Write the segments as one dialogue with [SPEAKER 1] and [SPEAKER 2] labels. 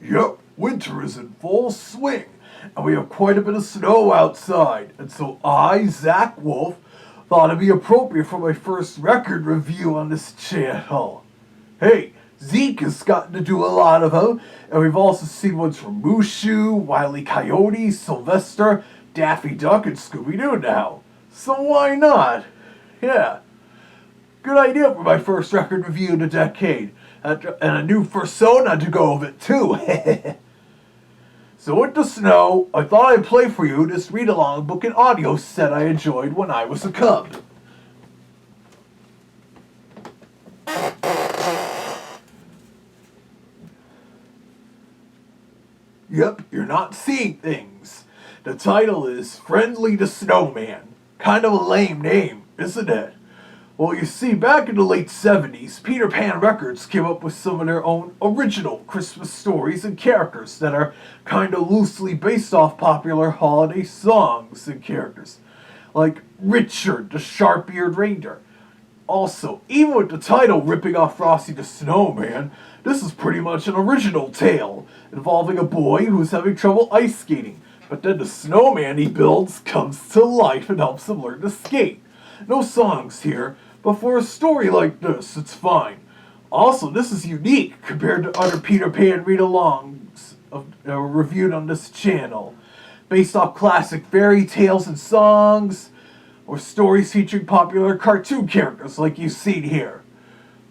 [SPEAKER 1] Yep, winter is in full swing, and we have quite a bit of snow outside, and so I, Zak Wolf, thought it'd be appropriate for my first record review on this channel. Hey, Zeke has gotten to do a lot of them, and we've also seen ones from Mushu, Wile E. Coyote, Sylvester, Daffy Duck, and Scooby-Doo now. So why not? Yeah. Good idea for my first record review in a decade. And a new persona to go with it, too. So with the snow, I thought I'd play for you this read-along book and audio set I enjoyed when I was a cub. Yep, you're not seeing things. The title is Friendly to Snowman. Kind of a lame name, isn't it? Well, you see, back in the late 70s, Peter Pan Records came up with some of their own original Christmas stories and characters that are kind of loosely based off popular holiday songs and characters, like Richard the Sharp-Eared Reindeer. Also, even with the title ripping off Frosty the Snowman, this is pretty much an original tale involving a boy who's having trouble ice skating, but then the snowman he builds comes to life and helps him learn to skate. No songs here, but for a story like this, it's fine. Also, this is unique compared to other Peter Pan read-alongs reviewed on this channel, based off classic fairy tales and songs, or stories featuring popular cartoon characters like you've seen here.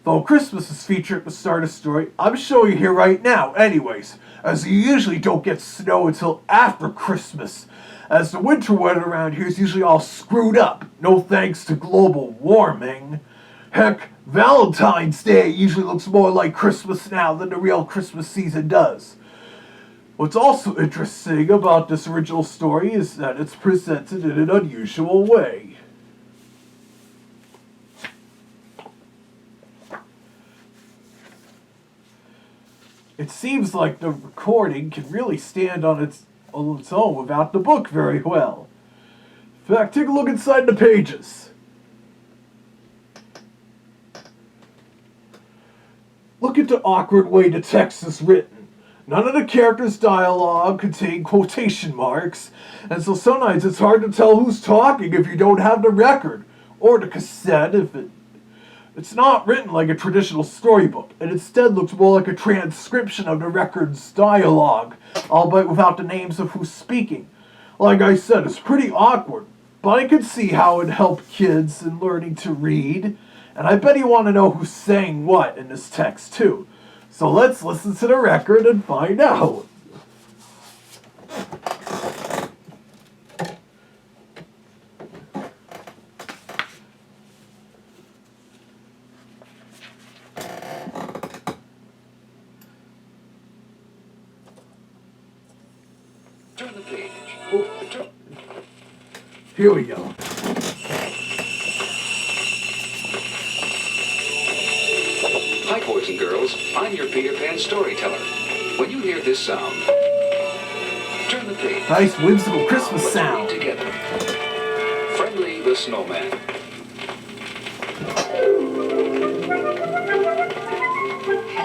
[SPEAKER 1] Though Christmas is featured at the start of the story, I'm showing you here right now anyways, as you usually don't get snow until after Christmas, as the winter weather around here is usually all screwed up, no thanks to global warming. Heck, Valentine's Day usually looks more like Christmas now than the real Christmas season does. What's also interesting about this original story is that it's presented in an unusual way. It seems like the recording can really stand on its own without the book very well. In fact, take a look inside the pages. Look at the awkward way the text is written. None of the characters' dialogue contain quotation marks, and so sometimes it's hard to tell who's talking if you don't have the record, or the cassette if it's not written like a traditional storybook. It instead looks more like a transcription of the record's dialogue, albeit without the names of who's speaking. Like I said, it's pretty awkward, but I can see how it'd help kids in learning to read, and I bet you want to know who's saying what in this text too. So let's listen to the record and find out.
[SPEAKER 2] Turn the page.
[SPEAKER 1] Here we go.
[SPEAKER 2] Hi, boys and girls. I'm your Peter Pan storyteller. When you hear this sound, turn the page.
[SPEAKER 1] Nice whimsical Christmas
[SPEAKER 2] Let's
[SPEAKER 1] sound.
[SPEAKER 2] read together. Friendly the Snowman.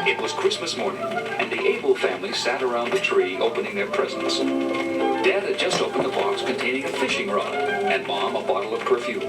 [SPEAKER 2] It was Christmas morning, and the Abel family sat around the tree opening their presents. Dad had just opened a box containing a fishing rod, and Mom a bottle of perfume.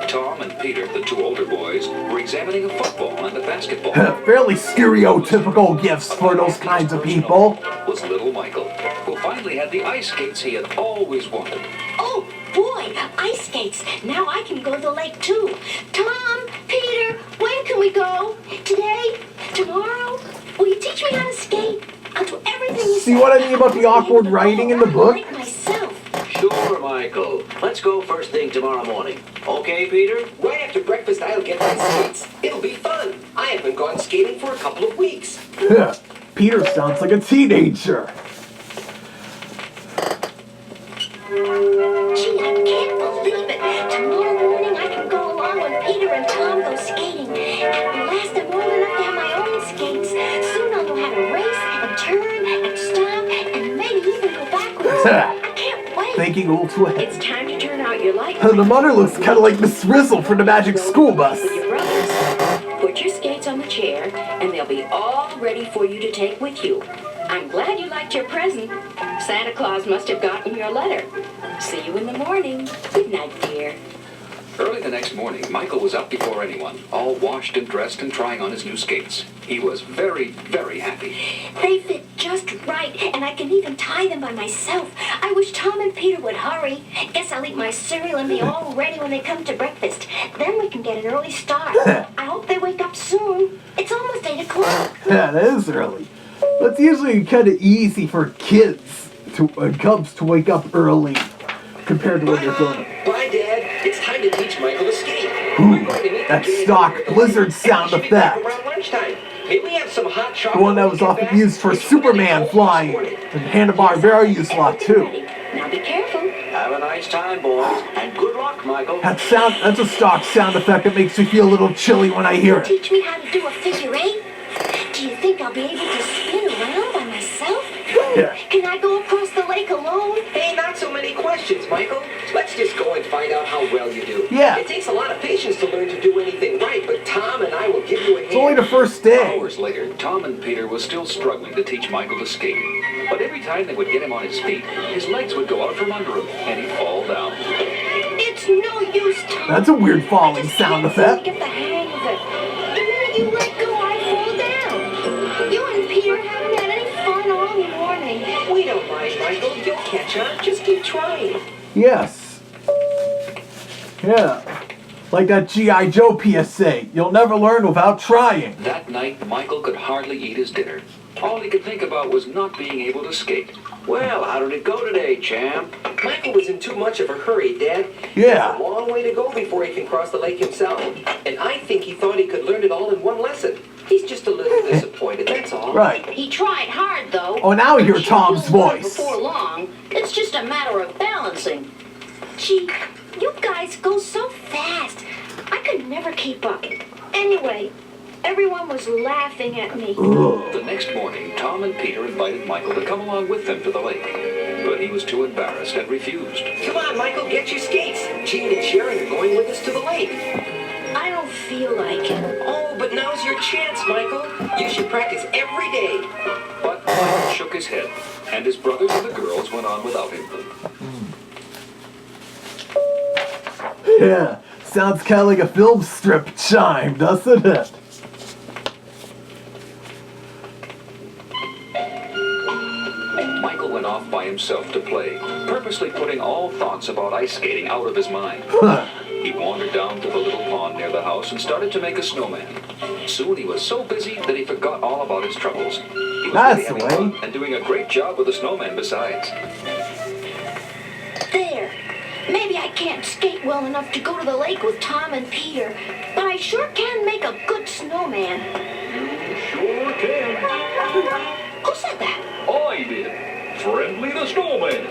[SPEAKER 2] Tom and Peter, the two older boys, were examining a football and a basketball.
[SPEAKER 1] Fairly stereotypical gifts for those kinds of people.
[SPEAKER 2] Was little Michael, who finally had the ice skates he had always wanted.
[SPEAKER 3] Oh, boy, ice skates. Now I can go to the lake, too. Tom, Peter, when can we go? Today? Tomorrow? Will you teach me how to skate? I'll do everything you
[SPEAKER 1] See
[SPEAKER 3] say.
[SPEAKER 1] what I mean about the awkward writing in the book?
[SPEAKER 3] Like myself.
[SPEAKER 4] Sure, Michael. Let's go first thing tomorrow morning. Okay, Peter?
[SPEAKER 5] Right after breakfast, I'll get my skates. It'll be fun. I haven't gone skating for a couple of weeks.
[SPEAKER 1] Peter sounds like a teenager.
[SPEAKER 3] Gee, I can't believe it. Tomorrow morning I can go along when Peter and Tom go skating. At last I'm old enough to have my own skates. Soon I'll know how to race and turn and stop and maybe even go backwards. I can't wait.
[SPEAKER 1] Thinking a little too ahead.
[SPEAKER 3] It's time to turn out your light.
[SPEAKER 1] The mother looks kind of like Miss Frizzle from the Magic School Bus.
[SPEAKER 3] With your brothers. Put your skates on the chair and they'll be all ready for you to take with you. I'm glad you liked your present. Santa Claus must have gotten your letter. See you in the morning. Good night, dear.
[SPEAKER 2] Early the next morning, Michael was up before anyone, all washed and dressed and trying on his new skates. He was very, very happy.
[SPEAKER 3] They fit just right, and I can even tie them by myself. I wish Tom and Peter would hurry. Guess I'll eat my cereal and be all ready when they come to breakfast. Then we can get an early start. I hope they wake up soon. It's almost 8 o'clock.
[SPEAKER 1] Yeah, that is early. That's usually kind of easy for kids cubs to wake up early compared to when they're grown up.
[SPEAKER 5] Bye, Dad. It's time to teach Michael to skate.
[SPEAKER 1] Ooh, that stock blizzard sound effect.
[SPEAKER 5] Around lunchtime. May we have some hot
[SPEAKER 1] The
[SPEAKER 5] chocolate?
[SPEAKER 1] one that was often used for Superman flying, and Hanna-Barbera used a lot too.
[SPEAKER 3] Now be careful.
[SPEAKER 4] Have a nice time, boys. And good luck, Michael.
[SPEAKER 1] That's a stock sound effect that makes me feel a little chilly when I hear it.
[SPEAKER 3] Teach me how to do a figure eight? Do you think I'll be able to spin around by myself?
[SPEAKER 1] Yeah.
[SPEAKER 3] Can I go across the lake alone?
[SPEAKER 5] Hey, not so many questions, Michael. Let's just go and find out how well you do.
[SPEAKER 1] Yeah.
[SPEAKER 5] It takes a lot of patience to learn to do anything right, but Tom and I will give you a hand.
[SPEAKER 1] It's only the first day.
[SPEAKER 2] Hours later, Tom and Peter were still struggling to teach Michael to skate. But every time they would get him on his feet, his legs would go out from under him, and he'd fall down.
[SPEAKER 3] It's no use, Tom.
[SPEAKER 1] That's a weird
[SPEAKER 3] I
[SPEAKER 1] falling
[SPEAKER 3] just
[SPEAKER 1] sound
[SPEAKER 3] can't seem
[SPEAKER 1] effect.
[SPEAKER 3] to get the hang of it. The minute you let go, I fall down. You and Peter haven't had any fun all morning.
[SPEAKER 5] We don't mind, Michael. You'll catch on. Just keep trying.
[SPEAKER 1] Yes. Yeah. Like that G.I. Joe PSA. You'll never learn without trying.
[SPEAKER 2] That night, Michael could hardly eat his dinner. All he could think about was not being able to skate.
[SPEAKER 4] Well, how did it go today, champ?
[SPEAKER 5] Michael was in too much of a hurry, Dad.
[SPEAKER 1] Yeah.
[SPEAKER 5] He has a long way to go before he can cross the lake himself. And I think he thought he could learn it all in one lesson. He's just a little disappointed, that's all.
[SPEAKER 1] Right.
[SPEAKER 3] He tried hard, though.
[SPEAKER 1] Oh, now I hear
[SPEAKER 3] I'm sure
[SPEAKER 1] Tom's
[SPEAKER 3] he'll learn
[SPEAKER 1] voice.
[SPEAKER 3] Before long. It's just a matter of balancing. Gee, you guys go so fast. I could never keep up. Anyway, everyone was laughing at me.
[SPEAKER 2] The next morning, Tom and Peter invited Michael to come along with them to the lake. But he was too embarrassed and refused.
[SPEAKER 5] Come on, Michael, get your skates. Gene and Sharon are going with us to the lake.
[SPEAKER 3] I don't feel like it.
[SPEAKER 5] Oh, but now's your chance, Michael. You should practice every day.
[SPEAKER 2] But Michael shook his head, and his brothers and the girls went on without him.
[SPEAKER 1] Yeah. Sounds kind of like a film strip chime, doesn't it?
[SPEAKER 2] Michael went off by himself to play, purposely putting all thoughts about ice skating out of his mind. He wandered down to the little pond near the house and started to make a snowman. Soon he was so busy that he forgot all about his troubles. He was
[SPEAKER 1] That's
[SPEAKER 2] really
[SPEAKER 1] the
[SPEAKER 2] having
[SPEAKER 1] way.
[SPEAKER 2] fun and doing a great job with the snowman besides.
[SPEAKER 3] There. Maybe I can't skate well enough to go to the lake with Tom and Peter, but I sure can make a good snowman.
[SPEAKER 2] Sure can.
[SPEAKER 3] Who said that?
[SPEAKER 2] I did. Friendly the Snowman.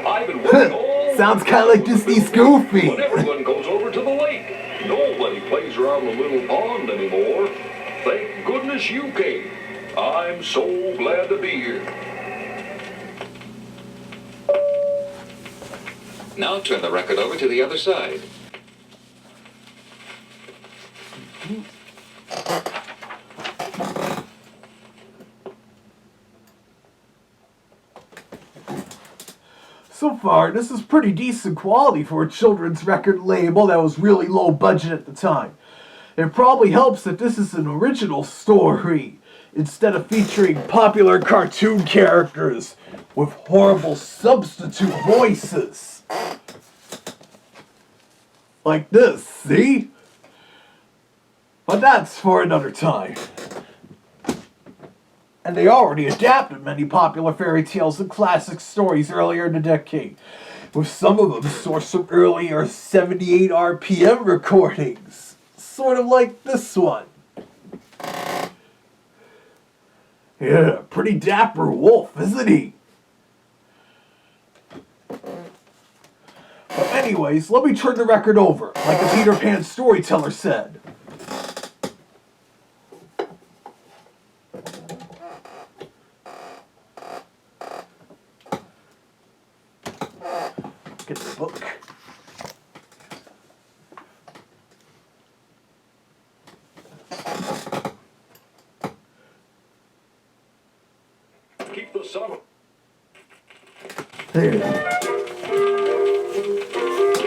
[SPEAKER 2] I've been working all
[SPEAKER 1] Sounds kind of like Disney's Goofy.
[SPEAKER 2] When everyone goes over to the lake. Nobody plays around the little pond anymore. Thank goodness you came. I'm so glad to be here. Now turn the record over to the other side.
[SPEAKER 1] So far, this is pretty decent quality for a children's record label that was really low budget at the time. It probably helps that this is an original story, instead of featuring popular cartoon characters with horrible substitute voices. Like this, see? But that's for another time. And they already adapted many popular fairy tales and classic stories earlier in the decade, with some of them sourced from earlier 78 RPM recordings, sort of like this one. Yeah, pretty dapper wolf, isn't he? But anyways, let me turn the record over, like a Peter Pan storyteller said. Get the book.
[SPEAKER 2] keep the sun.
[SPEAKER 1] There.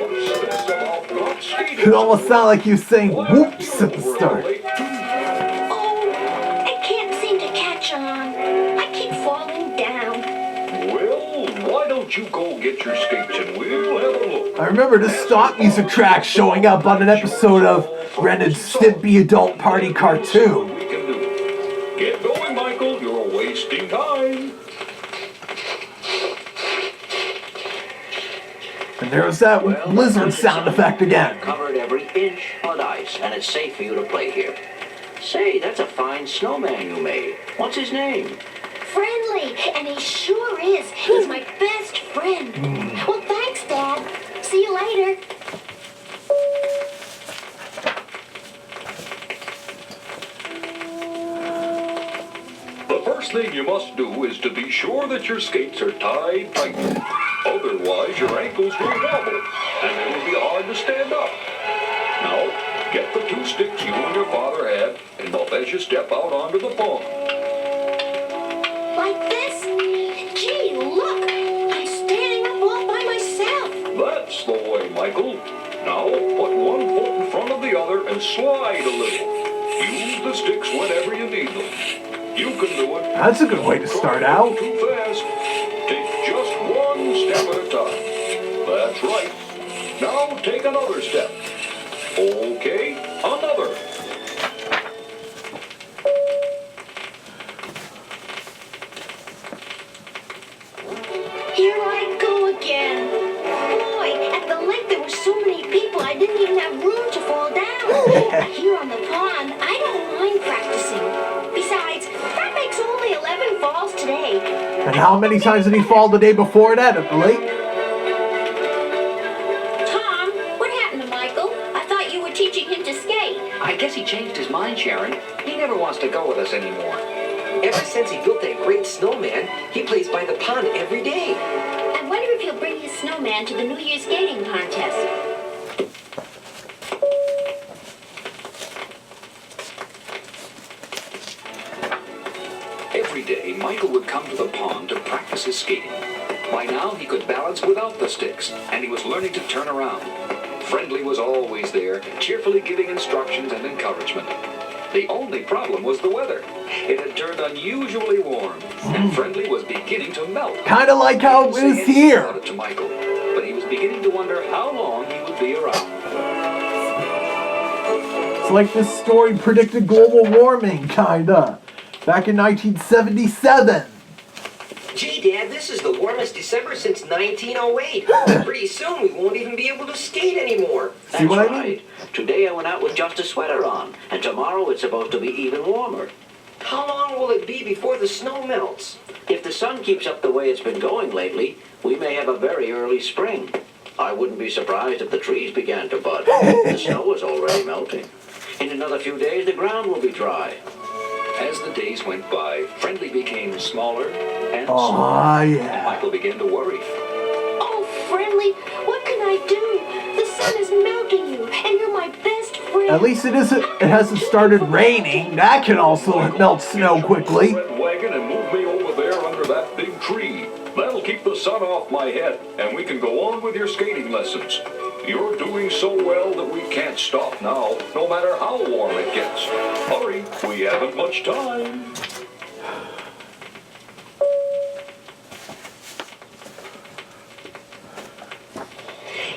[SPEAKER 2] What's this about not skating?
[SPEAKER 1] It almost sounded like you were saying whoops at the start.
[SPEAKER 3] Oh, I can't seem to catch on. I keep falling down.
[SPEAKER 2] Well, why don't you go get your skates and we'll have a look.
[SPEAKER 1] I remember the stop music track showing up on an episode of Ren and Stimpy Adult Party Cartoon.
[SPEAKER 2] We can do. Get going, Michael. You're wasting time.
[SPEAKER 1] And there was that blizzard sound effect again.
[SPEAKER 4] Covered every inch on ice, and it's safe for you to play here. Say, that's a fine snowman you made. What's his name?
[SPEAKER 3] Friendly, and he sure is. He's my best friend. Well, thanks, Dad. See you later.
[SPEAKER 2] The first thing you must do is to be sure that your skates are tied tight. Otherwise, your ankles will wobble, and it will be hard to stand up. Now, get the 2 sticks you and your father had, and up as you step out onto the pond.
[SPEAKER 3] Like this? Gee, look. I'm standing up all by myself.
[SPEAKER 2] That's the way, Michael. Now, put one foot in front of the other and slide a little. Use the sticks whenever you need them. You can do it.
[SPEAKER 1] That's a good way to start out.
[SPEAKER 2] Too fast. Take just one step at a time. That's right. Now take another step. Okay, another.
[SPEAKER 3] Here I go again. Boy, at the lake there were so many people I didn't even have room to fall down. Here on the pond, I don't mind practicing. Besides, that makes only 11 falls today.
[SPEAKER 1] And how many times did he fall the day before that at the lake?
[SPEAKER 3] Tom, what happened to Michael? I thought you were teaching him to skate.
[SPEAKER 5] I guess he changed his mind, Sharon. He never wants to go with us anymore. Ever since he built that great snowman, he plays by the pond every day.
[SPEAKER 3] I wonder if he'll bring his snowman to the New Year's skating contest.
[SPEAKER 2] Every day, Michael would come to the pond to practice his skating. By now, he could balance without the sticks, and he was learning to turn around. Friendly was always there, cheerfully giving instructions and encouragement. The only problem was the weather. It had turned unusually warm, and Friendly was beginning to melt.
[SPEAKER 1] Kind of like how it is
[SPEAKER 2] About
[SPEAKER 1] here.
[SPEAKER 2] it to Michael, but he was beginning to wonder how long he would be around.
[SPEAKER 1] It's like this story predicted global warming, kinda. Back in 1977.
[SPEAKER 5] Gee, Dad, this is the warmest December since 1908. Pretty soon we won't even be able to skate anymore.
[SPEAKER 1] See what I
[SPEAKER 4] That's
[SPEAKER 1] mean?
[SPEAKER 4] right. Today I went out with just a sweater on, and tomorrow it's supposed to be even warmer.
[SPEAKER 5] How long will it be before the snow melts?
[SPEAKER 4] If the sun keeps up the way it's been going lately, we may have a very early spring. I wouldn't be surprised if the trees began to bud. The snow is already melting. In another few days, the ground will be dry.
[SPEAKER 2] As the days went by, Friendly became smaller and
[SPEAKER 1] Oh,
[SPEAKER 2] smaller, and
[SPEAKER 1] yeah.
[SPEAKER 2] Michael began to worry.
[SPEAKER 3] Oh, Friendly, what can I do? The sun is melting you, and you're my best friend.
[SPEAKER 1] At least it hasn't started raining. That can also melt snow quickly.
[SPEAKER 2] Red wagon and move me over there under that big tree. That'll keep the sun off my head, and we can go on with your skating lessons. You're doing so well that we can't stop now, no matter how warm it gets. Hurry, we haven't much time.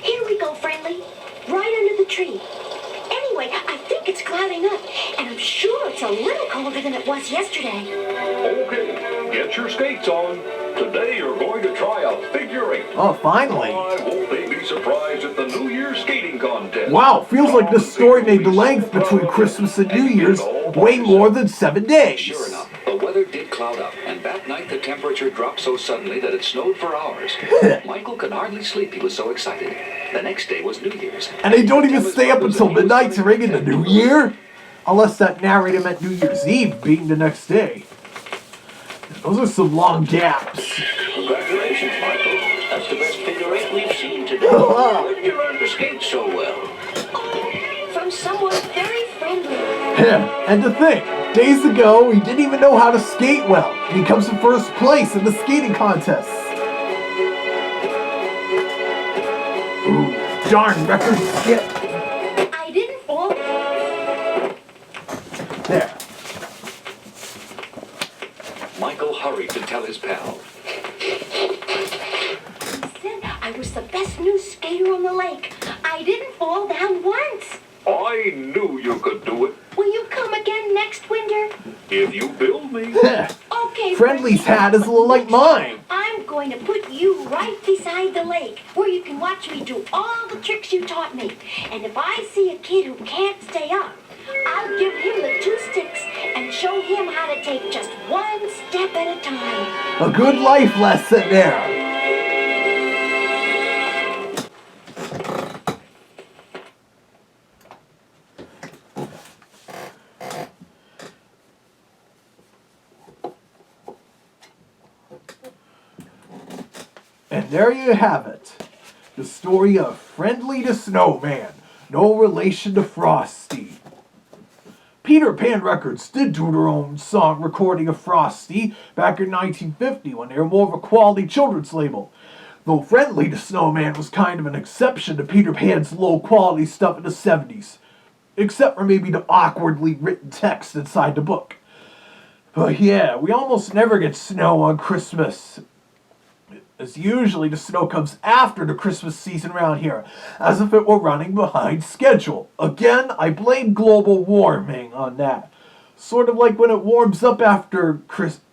[SPEAKER 3] Here we go, Friendly. Right under the tree. Anyway, I think it's clouding up, and I'm sure it's a little colder than it was yesterday.
[SPEAKER 2] Okay, get your skates on. Today you're going to try a figure eight.
[SPEAKER 1] Oh, finally.
[SPEAKER 2] I hope they be surprised at the New Year's skating contest.
[SPEAKER 1] Wow, feels like this story made the length between Christmas and New Year's way more than 7 days.
[SPEAKER 2] Sure enough, the weather did cloud up, and that night the temperature dropped so suddenly that it snowed for hours. Michael could hardly sleep, he was so excited. The next day was New Year's.
[SPEAKER 1] And they don't even stay up until midnight to ring in the New Year? Unless that narrator meant New Year's Eve being the next day. Those are some long gaps.
[SPEAKER 4] Congratulations, Michael. That's the best figure eight we've seen today. Where did you learn to skate so well?
[SPEAKER 3] From someone very friendly.
[SPEAKER 1] And to think, Days ago, he didn't even know how to skate well, and he comes in first place in the skating contest. Ooh, darn, record skip.
[SPEAKER 3] I didn't fall.
[SPEAKER 1] There.
[SPEAKER 2] Michael hurried to tell his pal.
[SPEAKER 3] Listen, I was the best new skater on the lake. I didn't fall down once.
[SPEAKER 2] I knew you could do it
[SPEAKER 3] Will you come again next winter?
[SPEAKER 2] if you build me.
[SPEAKER 3] Okay,
[SPEAKER 1] Friendly's
[SPEAKER 3] Freddy,
[SPEAKER 1] hat is a little like mine.
[SPEAKER 3] I'm going to put you right beside the lake where you can watch me do all the tricks you taught me. And if I see a kid who can't stay up, I'll give him the 2 sticks and show him how to take just 1 step at a time.
[SPEAKER 1] A good life lesson there. And there you have it. The story of Friendly the Snowman, no relation to Frosty. Peter Pan Records did do their own song recording of Frosty back in 1950 when they were more of a quality children's label. Though Friendly the Snowman was kind of an exception to Peter Pan's low quality stuff in the 70s. Except for maybe the awkwardly written text inside the book. But yeah, we almost never get snow on Christmas, as usually the snow comes after the Christmas season around here, as if it were running behind schedule. Again, I blame global warming on that. Sort of like when it warms up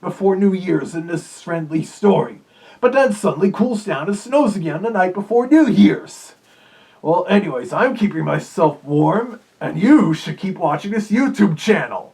[SPEAKER 1] before New Year's in this friendly story. But then suddenly cools down and snows again the night before New Year's. Well, anyways, I'm keeping myself warm, and you should keep watching this YouTube channel.